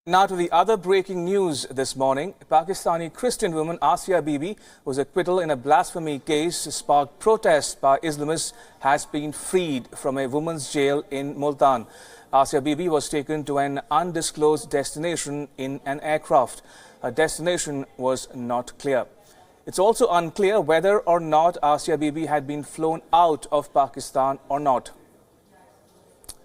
Now to the other breaking news this morning. Pakistani Christian woman Asia Bibi, whose acquittal in a blasphemy case sparked protests by Islamists, has been freed from a women's jail in Multan. Asia Bibi was taken to an undisclosed destination in an aircraft. Her destination was not clear. It's also unclear whether or not Asia Bibi had been flown out of Pakistan or not.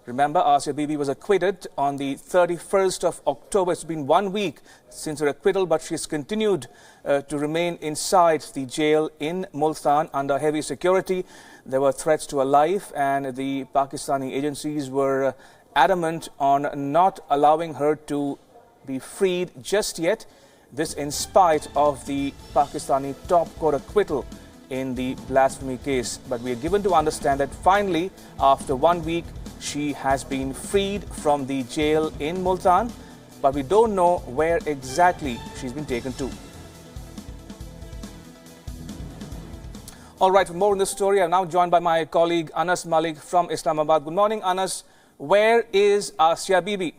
Remember, Asia Bibi was acquitted on the 31st of October. It's been 1 week since her acquittal, but she's continued to remain inside the jail in Multan under heavy security. There were threats to her life, and the Pakistani agencies were adamant on not allowing her to be freed just yet. This in spite of the Pakistani top court acquittal in the blasphemy case. But we are given to understand that finally, after 1 week, she has been freed from the jail in Multan, but we don't know where exactly she's been taken to. All right, for more on this story, I'm now joined by my colleague Anas Malik from Islamabad. Good morning, Anas. Where is Asia Bibi?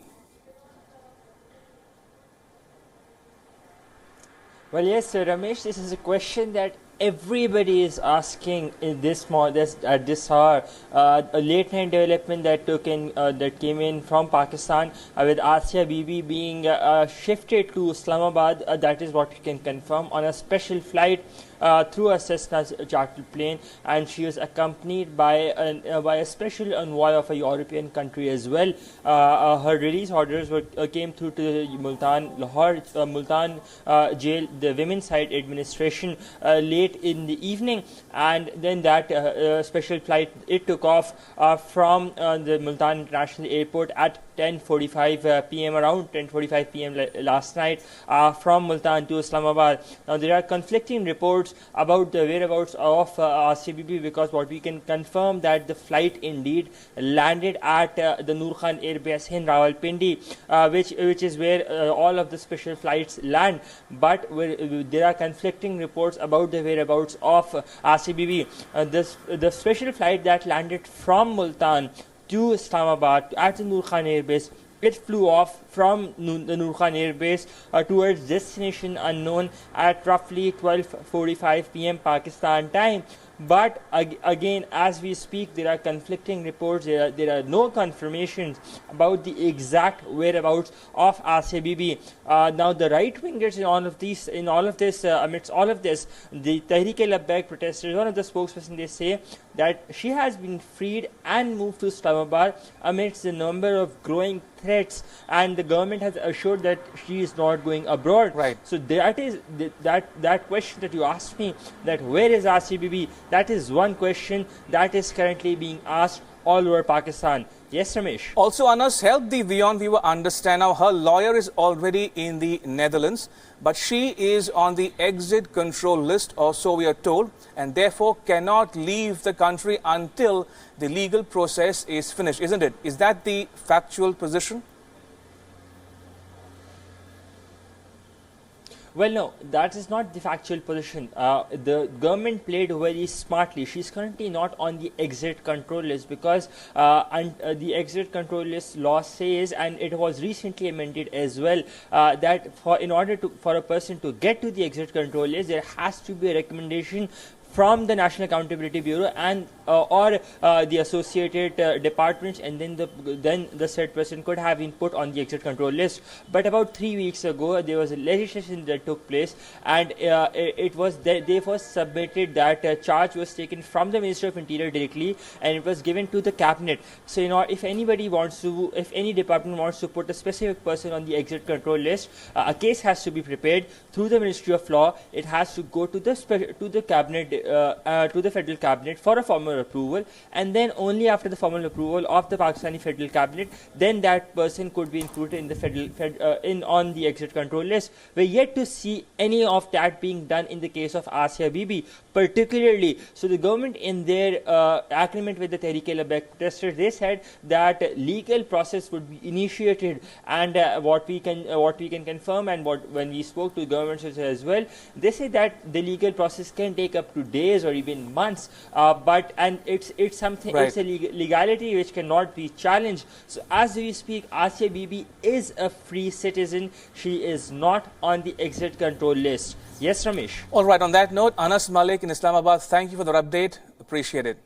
Well, yes, Ramesh, this is a question that everybody is asking in at this hour. A late night development that came in from Pakistan with Asia Bibi being shifted to Islamabad. That is what we can confirm on a special flight through a Cessna chartered plane, and she was accompanied by a special envoy of a European country as well. Her release orders came through to the Multan jail, the women's side administration, late in the evening, and then that special flight took off from the Multan International Airport at 10:45 p.m. around 10:45 p.m. last night from Multan to Islamabad. Now there are conflicting reports about the whereabouts of Asia Bibi, because what we can confirm that the flight indeed landed at the Noor Khan Air Base in Rawalpindi, which is where all of the special flights land. But there are conflicting reports about the whereabouts of Asia Bibi. The special flight that landed from Multan to Islamabad at the Noor Khan Air Base, it flew off from the Noor Khan Air Base towards destination unknown at roughly 12:45 p.m. Pakistan time. But again, as we speak, there are conflicting reports. There are no confirmations about the exact whereabouts of Asia Bibi. Now, the right wingers amidst all of this, the Tehreek-e-Labbaik protesters, one of the spokespersons, they say that she has been freed and moved to Islamabad amidst the number of growing threats, and the government has assured that she is not going abroad. Right. So that is that question that you asked me, that where is Asia Bibi? That is one question that is currently being asked all over Pakistan. Yes, Ramesh. Also, Anas, help the WION viewer understand. Now, her lawyer is already in the Netherlands, but she is on the exit control list, or so we are told, and therefore cannot leave the country until the legal process is finished, isn't it? Is that the factual position? Well, no, that is not the factual position. The government played very smartly. She's currently not on the exit control list because the exit control list law says, and it was recently amended as well, that for a person to get to the exit control list, there has to be a recommendation from the National Accountability Bureau and or the associated departments, and then the said person could have been put on the exit control list. But about 3 weeks ago, there was a legislation that took place, and they first submitted that charge was taken from the Ministry of Interior directly, and it was given to the cabinet. So if any department wants to put a specific person on the exit control list, a case has to be prepared through the Ministry of Law. It has to go to the cabinet. To the federal cabinet for a formal approval, and then only after the formal approval of the Pakistani federal cabinet, then that person could be included in the on the exit control list. We're yet to see any of that being done in the case of Asia Bibi, particularly. So the government, in their agreement with the Tehreek-e-Labbaik protesters, they said that legal process would be initiated, and what we can confirm, and when we spoke to governments as well, they say that the legal process can take up to days or even months. And it's something, Right. it's a legality which cannot be challenged. So as we speak, Asia Bibi is a free citizen. She is not on the exit control list. Yes, Ramesh. All right, on that note, Anas Malik in Islamabad, thank you for the update. Appreciate it.